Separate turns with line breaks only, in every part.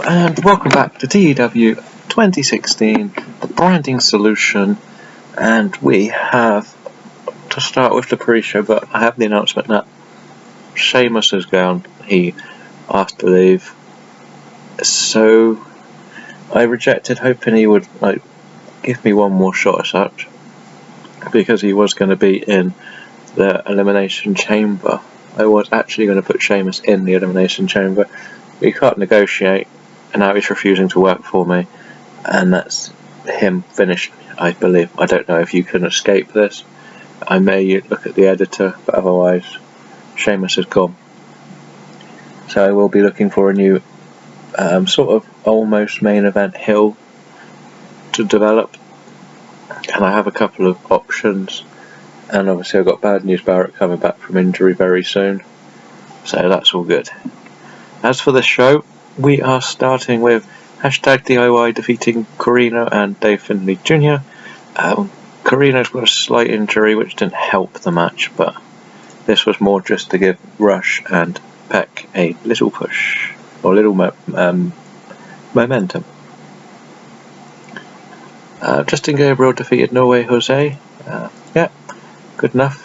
and welcome back to TEW 2016, the branding solution. And we have to start with the pre-show, but I have the announcement that Sheamus has gone. He asked to leave, so I rejected, hoping he would give me one more shot as such, because he was going to be in the Elimination Chamber. I was actually going to put Sheamus in the Elimination Chamber. We can't negotiate, and now he's refusing to work for me, and that's him finished, I believe. I don't know if you can escape this. I may look at the editor, but otherwise Sheamus is gone. So I will be looking for a new sort of almost main event hill to develop, and I have a couple of options. And obviously I've got Bad News Barrett coming back from injury very soon, so that's all good. As for the show, we are starting with #DIY defeating Corino and Dave Finlay Jr. Corino's got a slight injury which didn't help the match, but this was more just to give Rush and Peck a little push, or little momentum. Justin Gabriel defeated Norway Jose. Yeah, good enough.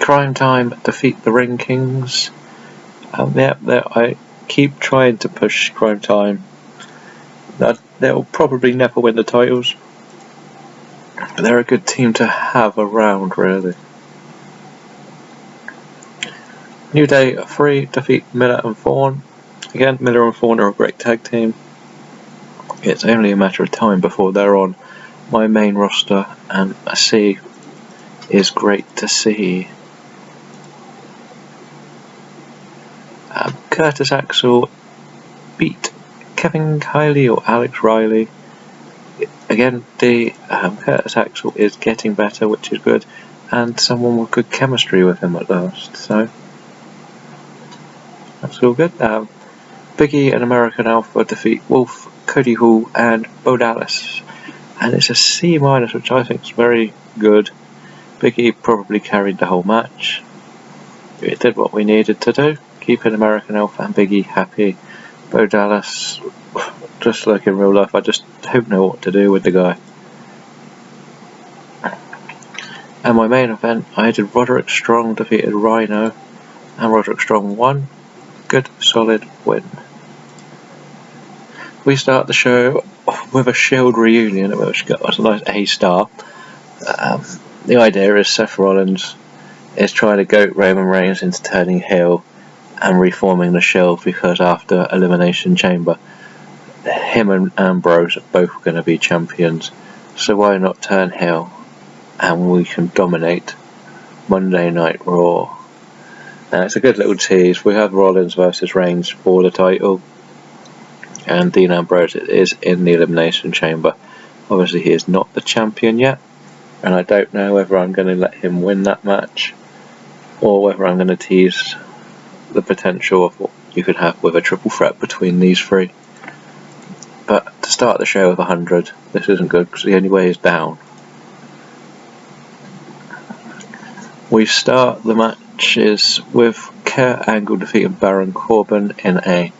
Crime Time defeat the Ring Kings. I keep trying to push Crime Time. They'll probably never win the titles, but they're a good team to have around, really. New Day 3 defeat Miller and Thorne. Again, Miller and Thorne are a great tag team. It's only a matter of time before they're on my main roster, and a C is great to see. Curtis Axel beat Kevin Kiley or Alex Riley. Again, the Curtis Axel is getting better, which is good, and someone with good chemistry with him at last, so that's all good. Big E and American Alpha defeat Wolf, Cody Hall and Bo Dallas, and it's a C-, which I think is very good. Big E probably carried the whole match. It did what we needed to do, keeping American Alpha and Big E happy. Bo Dallas, just like in real life, I just don't know what to do with the guy. And my main event, I did Roderick Strong defeated Rhino, and Roderick Strong won. Good, solid win. We start the show with a Shield reunion, which got a nice A-star. The idea is Seth Rollins is trying to goat Roman Reigns into turning heel and reforming the Shield, because after Elimination Chamber, him and Ambrose are both going to be champions, so why not turn heel and we can dominate Monday Night Raw. And it's a good little tease. We have Rollins versus Reigns for the title, and Dean Ambrose is in the Elimination Chamber. Obviously he is not the champion yet, and I don't know whether I'm going to let him win that match, or whether I'm going to tease the potential of what you could have with a triple threat between these three. But to start the show with 100, this isn't good, because the only way is down. We start the matches with Kurt Angle defeating Baron Corbin in a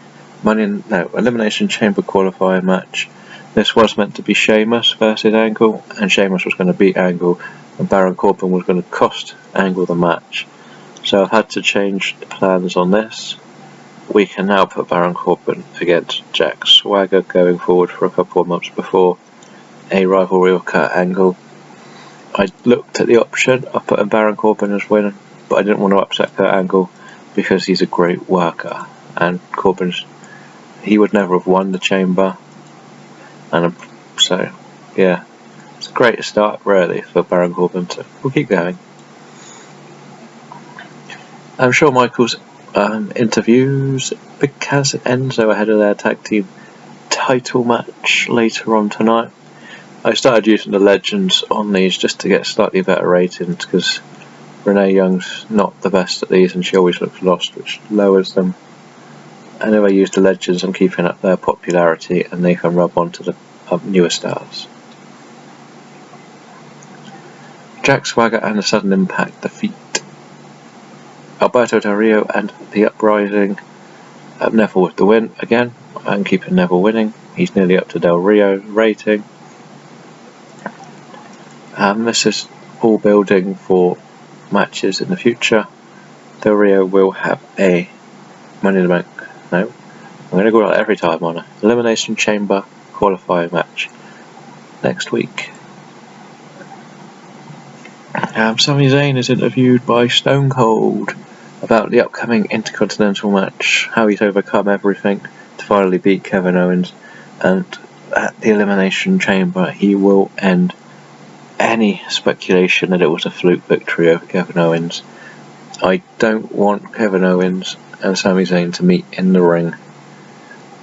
Elimination Chamber qualifying match. This was meant to be Sheamus versus Angle, and Sheamus was going to beat Angle, and Baron Corbin was going to cost Angle the match. So I've had to change the plans on this. We can now put Baron Corbin against Jack Swagger going forward for a couple of months before a rivalry with Kurt Angle. I looked at the option of putting Baron Corbin as winner, but I didn't want to upset Kurt Angle because he's a great worker, and he would never have won the Chamber, and so yeah, it's a great start really for Baron Corbin, so we'll keep going. I'm sure Michaels interviews Big Cass and Enzo ahead of their tag team title match later on tonight. I started using the legends on these just to get slightly better ratings, because Renee Young's not the best at these and she always looks lost, which lowers them. And if I use the legends, I'm keeping up their popularity and they can rub onto the newer stars. Jack Swagger and the Sudden Impact defeat Alberto Del Rio and the Uprising. Neville with the win again. I'm keeping Neville winning. He's nearly up to Del Rio rating. This is all building for matches in the future. Del Rio will have a Money in the Bank. No, I'm going to go out every time on an Elimination Chamber qualifying match next week. Sami Zayn is interviewed by Stone Cold about the upcoming Intercontinental match, how he's overcome everything to finally beat Kevin Owens, and at the Elimination Chamber he will end any speculation that it was a fluke victory over Kevin Owens. I don't want Kevin Owens and Sami Zayn to meet in the ring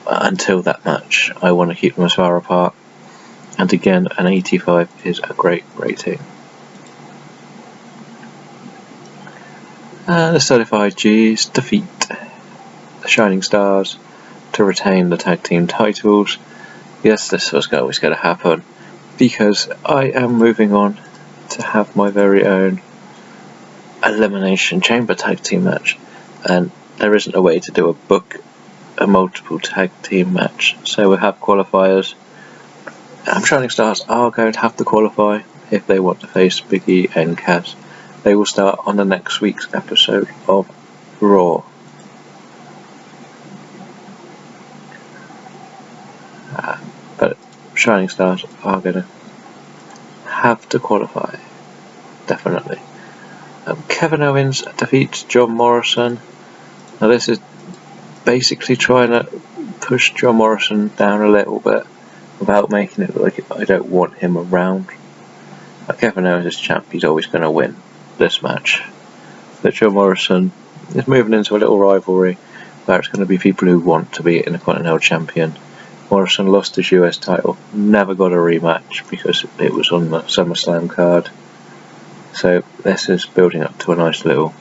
until that match. I want to keep them as far apart, and again, an 85 is a great rating. The Certified G's defeat the Shining Stars to retain the tag team titles. Yes, this was always going to happen, because I am moving on to have my very own Elimination Chamber tag team match, and there isn't a way to do a multiple tag team match, so we'll have qualifiers. Shining Stars are going to have to qualify if they want to face Big E and Kaz. They will start on the next week's episode of Raw. But Shining Stars are going to have to qualify, definitely. Kevin Owens defeats John Morrison. Now this is basically trying to push John Morrison down a little bit without making it look like I don't want him around. Kevin Owens is champ, he's always going to win this match. But John Morrison is moving into a little rivalry where it's going to be people who want to be Intercontinental Champion. Morrison lost his US title, never got a rematch because it was on the SummerSlam card. So this is building up to a nice little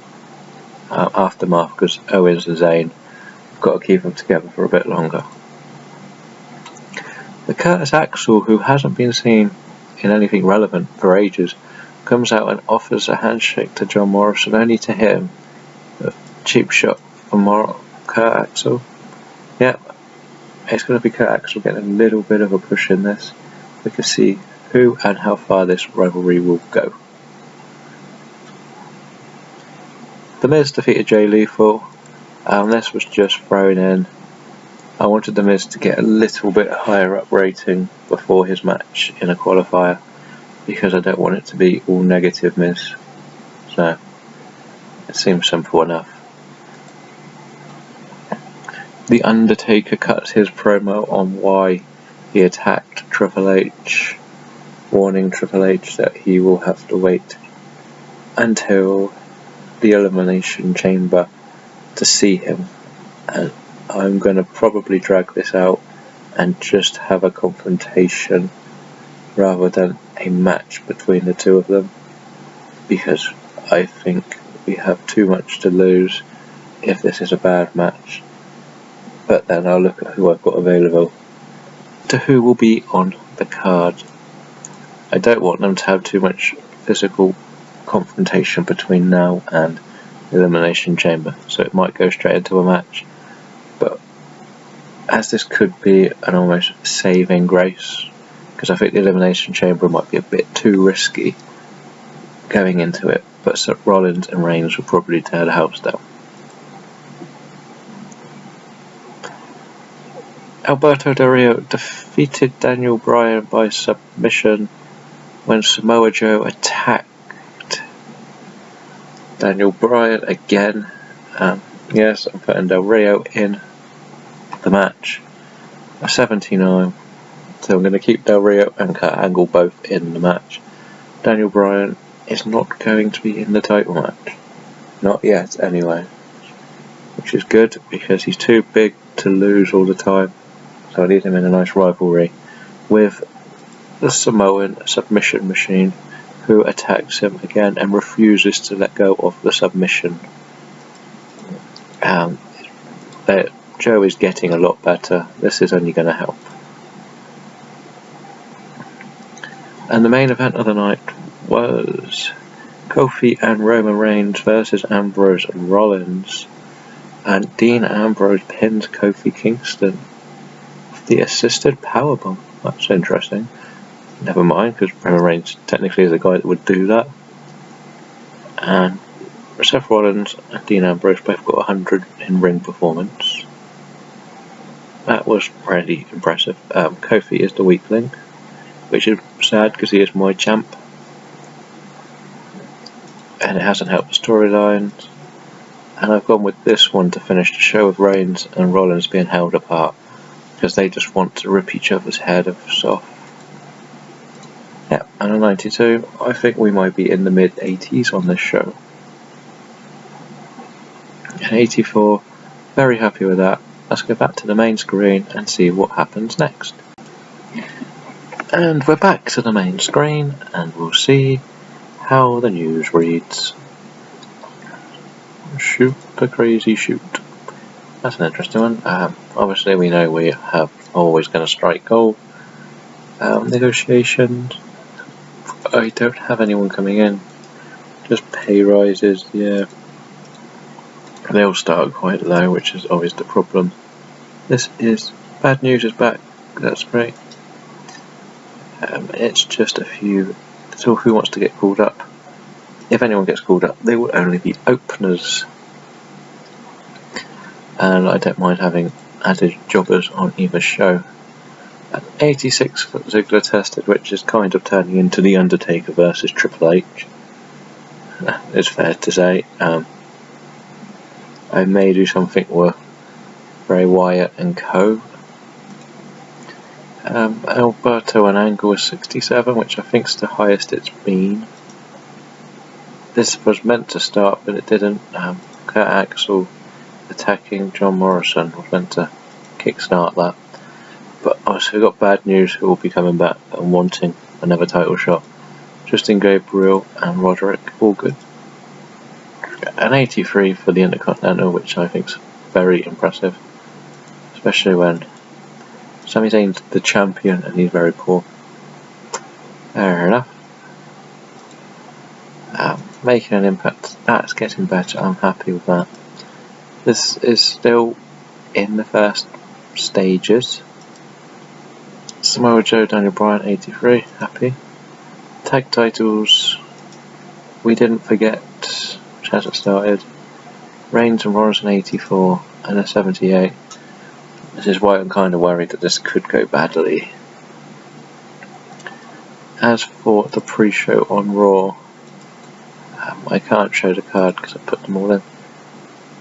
aftermath, because Owens and Zayn have got to keep them together for a bit longer. The Curtis Axel, who hasn't been seen in anything relevant for ages, comes out and offers a handshake to John Morrison, only to hit him. A cheap shot from Kurt Axel. Yep, it's going to be Kurt Axel getting a little bit of a push in this. We can see who and how far this rivalry will go. The Miz defeated Jay Lethal. This was just thrown in. I wanted The Miz to get a little bit higher up rating before his match in a qualifier, because I don't want it to be all negative Miz. So it seems simple enough. The Undertaker cuts his promo on why he attacked Triple H, warning Triple H that he will have to wait until the Elimination Chamber to see him, and I'm going to probably drag this out and just have a confrontation rather than a match between the two of them, because I think we have too much to lose if this is a bad match. But then I'll look at who I've got available to who will be on the card. I don't want them to have too much physical confrontation between now and the Elimination Chamber, so it might go straight into a match. But as this could be an almost saving grace, because I think the Elimination Chamber might be a bit too risky going into it, but Rollins and Reigns will probably tear the house down. Alberto Del Rio defeated Daniel Bryan by submission when Samoa Joe attacked Daniel Bryan again. Yes, I'm putting Del Rio in the match. A 79. So I'm going to keep Del Rio and Kurt Angle both in the match. Daniel Bryan is not going to be in the title match. Not yet, anyway. Which is good, because he's too big to lose all the time. So I need him in a nice rivalry with the Samoan submission machine, who attacks him again and refuses to let go of the submission. Joe is getting a lot better. This is only going to help. And the main event of the night was Kofi and Roman Reigns versus Ambrose and Rollins. And Dean Ambrose pins Kofi Kingston with the assisted powerbomb. That's interesting. Never mind, because Roman Reigns technically is the guy that would do that. And Seth Rollins and Dean Ambrose both got 100 in ring performance. That was really impressive. Kofi is the weak link, which is sad because he is my champ. And it hasn't helped the storylines. And I've gone with this one to finish the show with Reigns and Rollins being held apart because they just want to rip each other's head off. Yeah, and a 92, I think we might be in the mid-80s on this show. And 84, very happy with that. Let's go back to the main screen and see what happens next. And we're back to the main screen and we'll see how the news reads. Shoot the crazy shoot. That's an interesting one. Obviously we know we have always going to strike gold. Negotiations. I don't have anyone coming in. Just pay rises, yeah. They all start quite low, which is always the problem. This is bad news is back. That's great. It's just a few. So who wants to get called up? If anyone gets called up, they will only be openers. And I don't mind having added jobbers on either show. At 86 for Ziggler tested, which is kind of turning into The Undertaker versus Triple H. It's fair to say. I may do something with Bray Wyatt and Co. Alberto and Angle was 67, which I think is the highest it's been. This was meant to start, but it didn't. Kurt Axel attacking John Morrison was meant to kickstart that. But obviously we've got bad news who will be coming back and wanting another title shot. Justin Gabriel and Roderick, all good. An 83 for the Intercontinental, which I think is very impressive. Especially when Sami Zayn's the champion and he's very poor. Fair enough. Making an impact, that's getting better, I'm happy with that. This is still in the first stages. Samoa Joe, Daniel Bryan, 83, happy. Tag titles, we didn't forget, which hasn't started. Reigns and Rollins, 84, and a 78. This is why I'm kind of worried that this could go badly. As for the pre-show on Raw, I can't show the card because I put them all in.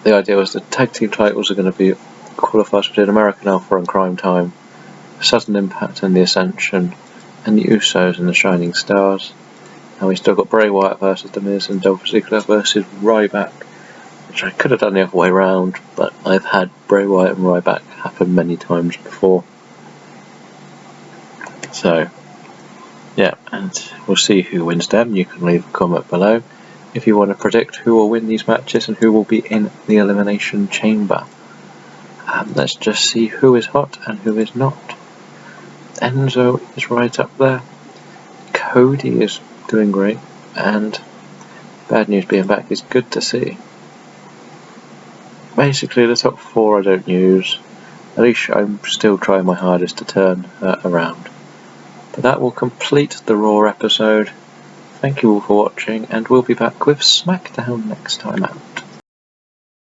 The idea was the tag team titles are going to be qualifiers between American Alpha and Crime Time, Sudden Impact and the Ascension, and the Usos and the Shining Stars. And we still got Bray Wyatt versus The Miz and Dolph Ziggler versus Ryback, which I could have done the other way around, but I've had Bray Wyatt and Ryback happen many times before. So, yeah, and we'll see who wins them. You can leave a comment below if you want to predict who will win these matches and who will be in the Elimination Chamber. Let's just see who is hot and who is not. Enzo is right up there. Cody is doing great, and bad news being back is good to see. Basically the top 4 I don't use. At least I'm still trying my hardest to turn around. But that will complete the Raw episode. Thank you all for watching, and we'll be back with SmackDown next time out.